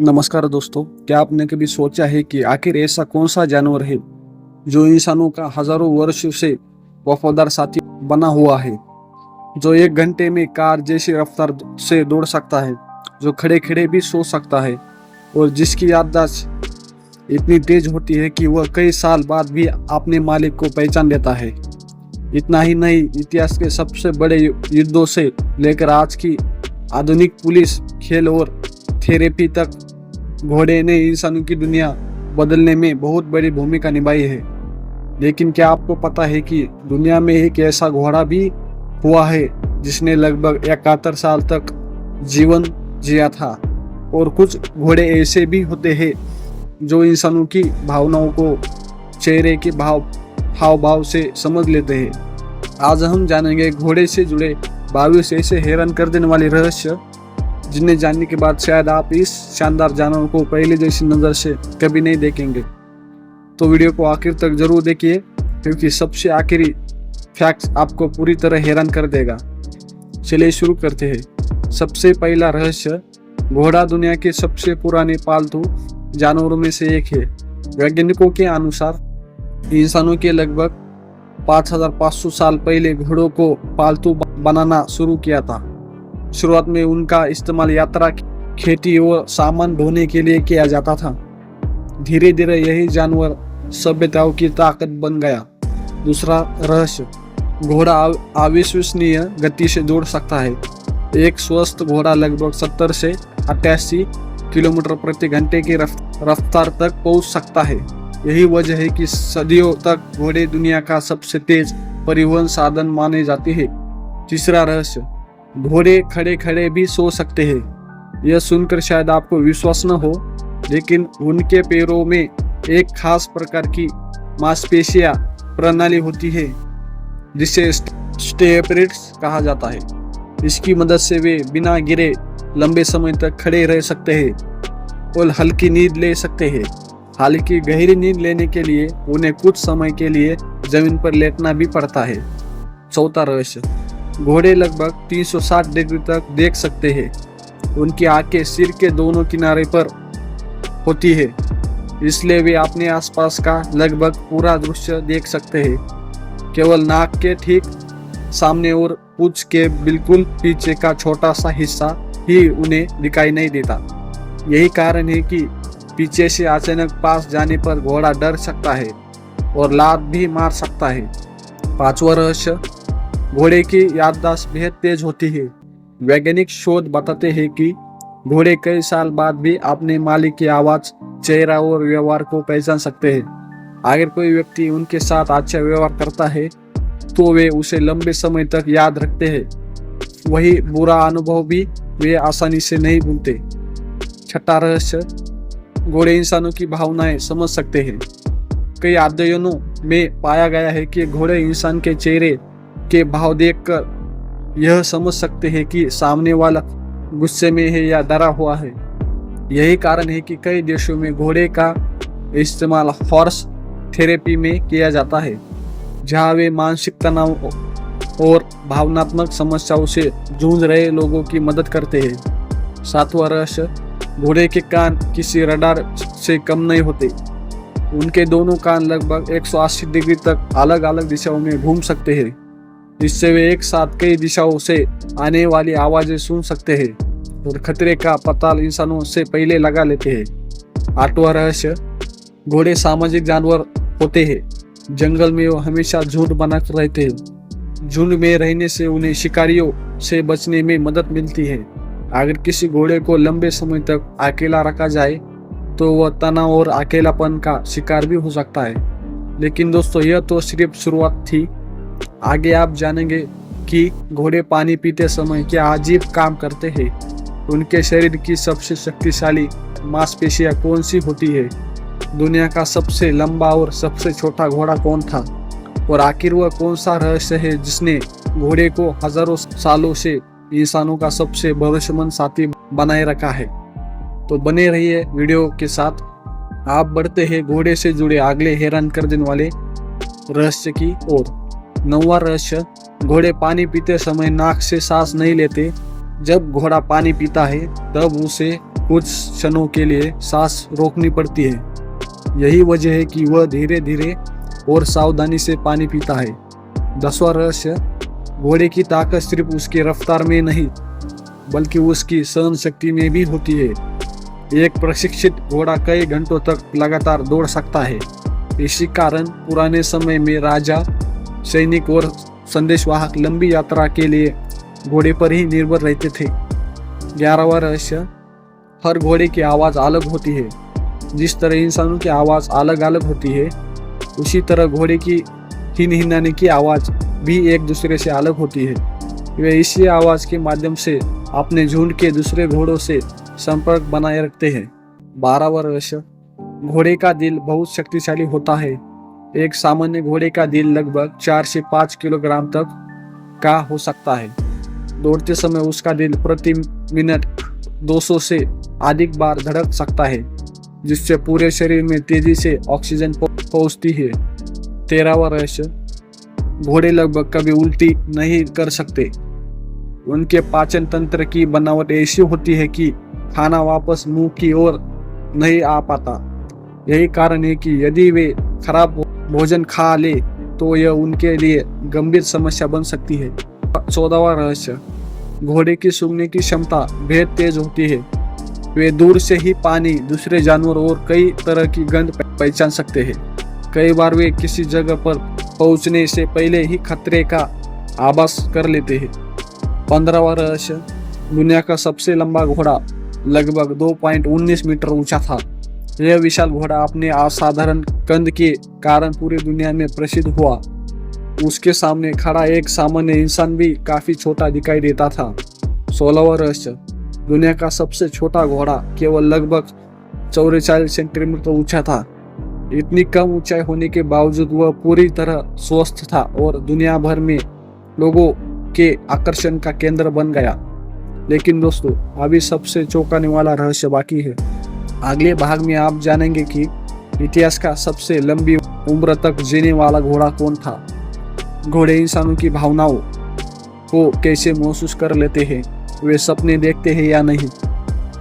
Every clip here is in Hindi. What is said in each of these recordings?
नमस्कार दोस्तों, क्या आपने कभी सोचा है कि आखिर ऐसा कौन सा जानवर है जो इंसानों का हजारों वर्षों से वफादार साथी बना हुआ है, जो एक घंटे में कार जैसी रफ्तार से दौड़ सकता है, जो खड़े खड़े भी सो सकता है और जिसकी याददाश्त इतनी तेज होती है कि वह कई साल बाद भी अपने मालिक को पहचान लेता है। इतना ही नहीं, इतिहास के सबसे बड़े युद्धों से लेकर आज की आधुनिक पुलिस, खेल और थेरेपी तक घोड़े ने इंसानों की दुनिया बदलने में बहुत बड़ी भूमिका निभाई है। लेकिन क्या आपको पता है कि दुनिया में एक ऐसा घोड़ा भी हुआ है जिसने लगभग 71 साल तक जीवन जिया था। और कुछ घोड़े ऐसे भी होते हैं जो इंसानों की भावनाओं को चेहरे के हाव भाव से समझ लेते हैं। आज हम जानेंगे घोड़े से जुड़े 22 ऐसे हैरान कर देने वाले रहस्य, जिन्हें जानने के बाद शायद आप इस शानदार जानवर को पहले जैसी नज़र से कभी नहीं देखेंगे। तो वीडियो को आखिर तक जरूर देखिए, क्योंकि सबसे आखिरी फैक्ट आपको पूरी तरह हैरान कर देगा। चलिए शुरू करते हैं। सबसे पहला रहस्य, घोड़ा दुनिया के सबसे पुराने पालतू जानवरों में से एक है। वैज्ञानिकों के अनुसार इंसानों के लगभग 5500 साल पहले घोड़ों को पालतू बनाना शुरू किया था। शुरुआत में उनका इस्तेमाल यात्रा, खेती और सामान ढोने के लिए किया जाता था। धीरे धीरे यही जानवर सभ्यताओं की ताकत बन गया। दूसरा रहस्य, घोड़ा अविश्वसनीय गति से दौड़ सकता है। एक स्वस्थ घोड़ा लगभग 70 से 88 किलोमीटर प्रति घंटे की रफ्तार तक पहुंच सकता है। यही वजह है कि सदियों तक घोड़े दुनिया का सबसे तेज परिवहन साधन माने जाते हैं। तीसरा रहस्य, घोड़े खड़े खड़े भी सो सकते हैं। यह सुनकर शायद आपको विश्वास न हो, लेकिन उनके पैरों में एक खास प्रकार की मांसपेशियां प्रणाली होती है जिसे स्टेपरिट्स कहा जाता है। इसकी मदद से वे बिना गिरे लंबे समय तक खड़े रह सकते हैं और हल्की नींद ले सकते हैं। हालांकि गहरी नींद लेने के लिए उन्हें कुछ समय के लिए जमीन पर लेटना भी पड़ता है। चौथा रहस्य, घोड़े लगभग 360 डिग्री तक देख सकते हैं। उनकी आंखें सिर के दोनों किनारे पर होती है, इसलिए वे अपने आसपास का लगभग पूरा दृश्य देख सकते हैं। केवल नाक के ठीक सामने और पूंछ के बिल्कुल पीछे का छोटा सा हिस्सा ही उन्हें दिखाई नहीं देता। यही कारण है कि पीछे से अचानक पास जाने पर घोड़ा डर सकता है और लात भी मार सकता है। पांचवा रहस्य, घोड़े की याददाश्त बेहद तेज होती है। वैज्ञानिक शोध बताते हैं कि घोड़े कई साल बाद भी अपने मालिक की आवाज, चेहरा और व्यवहार को पहचान सकते हैं। अगर कोई व्यक्ति उनके साथ अच्छा व्यवहार करता है तो वे उसे लंबे समय तक याद रखते हैं। वही बुरा अनुभव भी वे आसानी से नहीं भूलते। छठा रहस्य, घोड़े इंसानों की भावनाएं समझ सकते हैं। कई अध्ययनों में पाया गया है कि घोड़े इंसान के चेहरे के भाव देखकर यह समझ सकते हैं कि सामने वाला गुस्से में है या डरा हुआ है। यही कारण है कि कई देशों में घोड़े का इस्तेमाल हॉर्स थेरेपी में किया जाता है, जहां वे मानसिक तनाव और भावनात्मक समस्याओं से जूझ रहे लोगों की मदद करते हैं। सातवां रहस्य, घोड़े के कान किसी रडार से कम नहीं होते। उनके दोनों कान लगभग 180 डिग्री तक अलग अलग दिशाओं में घूम सकते हैं। इससे वे एक साथ कई दिशाओं से आने वाली आवाजें सुन सकते हैं और खतरे का पता इंसानों से पहले लगा लेते हैं। आठवां रहस्य, घोड़े सामाजिक जानवर होते हैं। जंगल में वो हमेशा झुंड बनाकर रहते हैं। झुंड में रहने से उन्हें शिकारियों से बचने में मदद मिलती है। अगर किसी घोड़े को लंबे समय तक अकेला रखा जाए तो वह तनाव और अकेलापन का शिकार भी हो सकता है। लेकिन दोस्तों, यह तो सिर्फ शुरुआत थी। आगे आप जानेंगे कि घोड़े पानी पीते समय क्या अजीब काम करते हैं, उनके शरीर की सबसे शक्तिशाली मांसपेशियां कौन सी होती है, दुनिया का सबसे लंबा और सबसे छोटा घोड़ा कौन था, और आखिर वह कौन सा रहस्य है जिसने घोड़े को हजारों सालों से इंसानों का सबसे भरोसेमंद साथी बनाए रखा है। तो बने रहिए वीडियो के साथ। आप बढ़ते हैं घोड़े से जुड़े अगले हैरान कर देने वाले रहस्य की ओर। 9वां रहस्य, घोड़े पानी पीते समय नाक से सांस नहीं लेते। जब घोड़ा पानी पीता है तब उसे कुछ क्षणों के लिए सांस रोकनी पड़ती है। यही वजह है कि वह धीरे धीरे और सावधानी से पानी पीता है। 10वां रहस्य, घोड़े की ताकत सिर्फ उसकी रफ्तार में नहीं बल्कि उसकी सहन शक्ति में भी होती है। एक प्रशिक्षित घोड़ा कई घंटों तक लगातार दौड़ सकता है। इसी कारण पुराने समय में राजा, सैनिक और संदेशवाहक लंबी यात्रा के लिए घोड़े पर ही निर्भर रहते थे। 11वां रहस्य, हर घोड़े की आवाज़ अलग होती है। जिस तरह इंसानों की आवाज़ अलग अलग होती है, उसी तरह घोड़े की हिनहिनाने की आवाज़ भी एक दूसरे से अलग होती है। वे इसी आवाज़ के माध्यम से अपने झुंड के दूसरे घोड़ों से संपर्क बनाए रखते हैं। 12वां रहस्य, घोड़े का दिल बहुत शक्तिशाली होता है। एक सामान्य घोड़े का दिल लगभग 4 से 5 किलोग्राम तक का हो सकता है। दौड़ते समय उसका दिल प्रति मिनट 200 से अधिक बार धड़क सकता है, जिससे पूरे शरीर में तेजी से ऑक्सीजन पहुंचती है। 13वां रहस्य, घोड़े लगभग कभी उल्टी नहीं कर सकते। उनके पाचन तंत्र की बनावट ऐसी होती है कि खाना वापस मुंह की ओर नहीं आ पाता। यही कारण है कि यदि वे खराब भोजन खा ले तो यह उनके लिए गंभीर समस्या बन सकती है। 14वां रहस्य, घोड़े की सूंघने की क्षमता बेहद तेज होती है। वे दूर से ही पानी, दूसरे जानवर और कई तरह की गंध पहचान सकते हैं। कई बार वे किसी जगह पर पहुंचने से पहले ही खतरे का आभास कर लेते हैं। 15वां रहस्य, दुनिया का सबसे लंबा घोड़ा लगभग 2.19 मीटर ऊंचा था। यह विशाल घोड़ा अपने असाधारण कंध के कारण पूरी दुनिया में प्रसिद्ध हुआ। उसके सामने खड़ा एक सामान्य इंसान भी काफी छोटा दिखाई देता था। 16वां रहस्य, दुनिया का सबसे छोटा घोड़ा केवल लगभग 44 सेंटीमीटर ऊंचा था। इतनी कम ऊंचाई होने के बावजूद वह पूरी तरह स्वस्थ था और दुनिया भर में लोगों के आकर्षण का केंद्र बन गया। लेकिन दोस्तों, अभी सबसे चौंकाने वाला रहस्य बाकी है। अगले भाग में आप जानेंगे कि इतिहास का सबसे लंबी उम्र तक जीने वाला घोड़ा कौन था। घोड़े इंसानों की भावनाओं को कैसे महसूस कर लेते हैं, वे सपने देखते हैं या नहीं,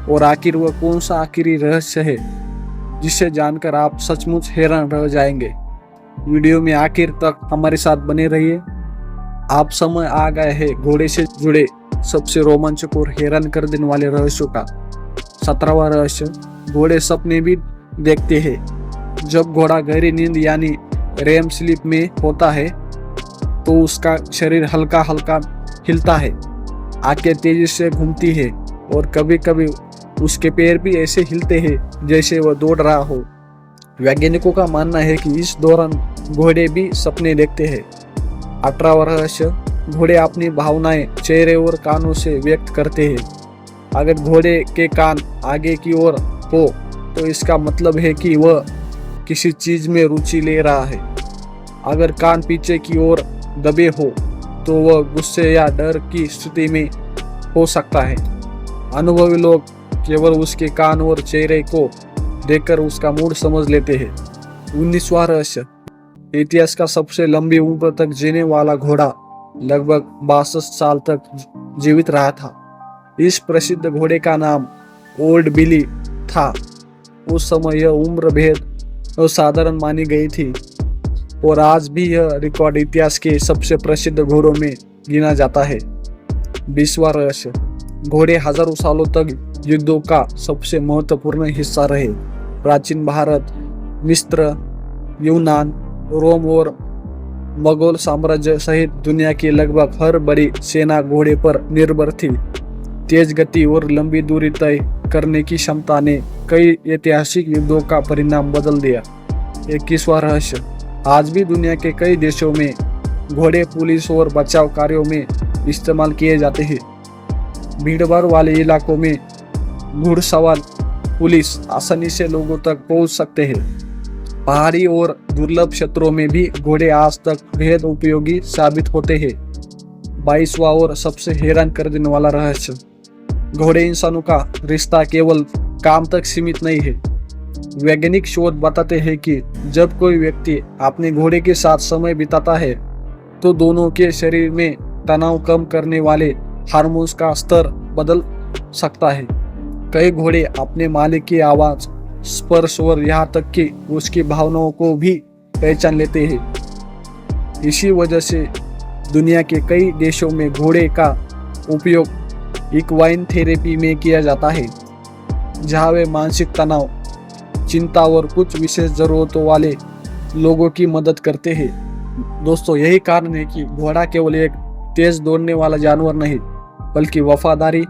और आखिर वह कौन सा आखिरी रहस्य है जिसे जानकर आप सचमुच हैरान रह जाएंगे। वीडियो में आखिर तक हमारे साथ बने रहिए। आप समय आ गए हैं घोड़े से जुड़े सबसे रोमांचक और हैरान कर देने वाले रहस्यों का। 17वां रहस्य, घोड़े सपने भी देखते हैं। जब घोड़ा गहरी नींद यानी रेम स्लीप में होता है तो उसका शरीर हल्का हल्का हिलता है, आंखें तेजी से घूमती है और कभी कभी उसके पैर भी ऐसे हिलते हैं जैसे वह दौड़ रहा हो। वैज्ञानिकों का मानना है कि इस दौरान घोड़े भी सपने देखते हैं। 18वां रहस्य, घोड़े अपनी भावनाएं चेहरे और कानों से व्यक्त करते हैं। अगर घोड़े के कान आगे की ओर हो तो इसका मतलब है कि वह किसी चीज में रुचि ले रहा है। अगर कान पीछे की ओर दबे हो तो वह गुस्से या डर की स्थिति में हो सकता है। अनुभवी लोग केवल उसके कान और चेहरे को देखकर उसका मूड समझ लेते हैं। 19वां रहस्य, इतिहास का सबसे लंबी उम्र तक जीने वाला घोड़ा लगभग 62 साल तक जीवित रहा था। इस प्रसिद्ध घोड़े का नाम ओल्ड बिली था। उस समय यह उम्र बेहद असाधारण मानी गई थी और आज भी यह रिकॉर्ड इतिहास के सबसे प्रसिद्ध घोड़ों में गिना जाता है। 20वां रहस्य, घोड़े हजारों सालों तक युद्धों का सबसे महत्वपूर्ण हिस्सा रहे। प्राचीन भारत, मिस्र, यूनान, रोम और मुगल साम्राज्य सहित दुनिया की लगभग हर बड़ी सेना घोड़े पर निर्भर थी। तेज गति और लंबी दूरी तय करने की क्षमता ने कई ऐतिहासिक युद्धों का परिणाम बदल दिया। 21वां रहस्य, आज भी दुनिया के कई देशों में घोड़े पुलिस और बचाव कार्यों में इस्तेमाल किए जाते हैं। भीड़भाड़ वाले इलाकों में घुड़सवार पुलिस आसानी से लोगों तक पहुंच सकते हैं। पहाड़ी और दुर्लभ क्षेत्रों में भी घोड़े आज तक बेहद उपयोगी साबित होते हैं। 22वां और सबसे हैरान कर देने वाला रहस्य, घोड़े इंसानों का रिश्ता केवल काम तक सीमित नहीं है। वैज्ञानिक शोध बताते हैं कि जब कोई व्यक्ति अपने घोड़े के साथ समय बिताता है तो दोनों के शरीर में तनाव कम करने वाले हार्मोन्स का स्तर बदल सकता है। कई घोड़े अपने मालिक की आवाज, स्पर्श और यहाँ तक कि उसकी भावनाओं को भी पहचान लेते हैं। इसी वजह से दुनिया के कई देशों में घोड़े का उपयोग इक्वाइन थेरेपी में किया जाता है, जहाँ वे मानसिक तनाव, चिंता और कुछ विशेष जरूरतों वाले लोगों की मदद करते हैं। दोस्तों, यही कारण है कि घोड़ा केवल एक तेज दौड़ने वाला जानवर नहीं, बल्कि वफादारी,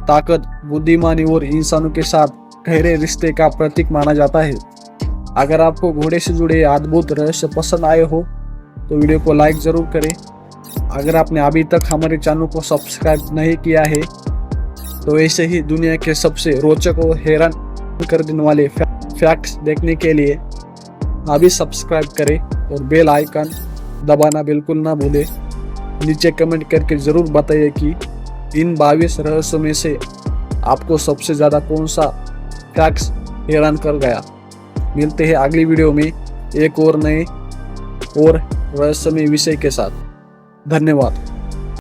ताकत, बुद्धिमानी और इंसानों के साथ गहरे रिश्ते का प्रतीक माना जाता है। अगर आपको घोड़े से जुड़े अद्भुत रहस्य पसंद आए हो तो वीडियो को लाइक जरूर करें। अगर आपने अभी तक हमारे चैनल को सब्सक्राइब नहीं किया है तो ऐसे ही दुनिया के सबसे रोचक और हैरान कर देने वाले फैक्ट्स देखने के लिए अभी सब्सक्राइब करें और बेल आइकन दबाना बिल्कुल ना भूलें। नीचे कमेंट करके ज़रूर बताइए कि इन 22 रहस्यों में से आपको सबसे ज़्यादा कौन सा फैक्ट्स हैरान कर गया। मिलते हैं अगली वीडियो में एक और नए और रहस्यमय विषय के साथ। धन्यवाद।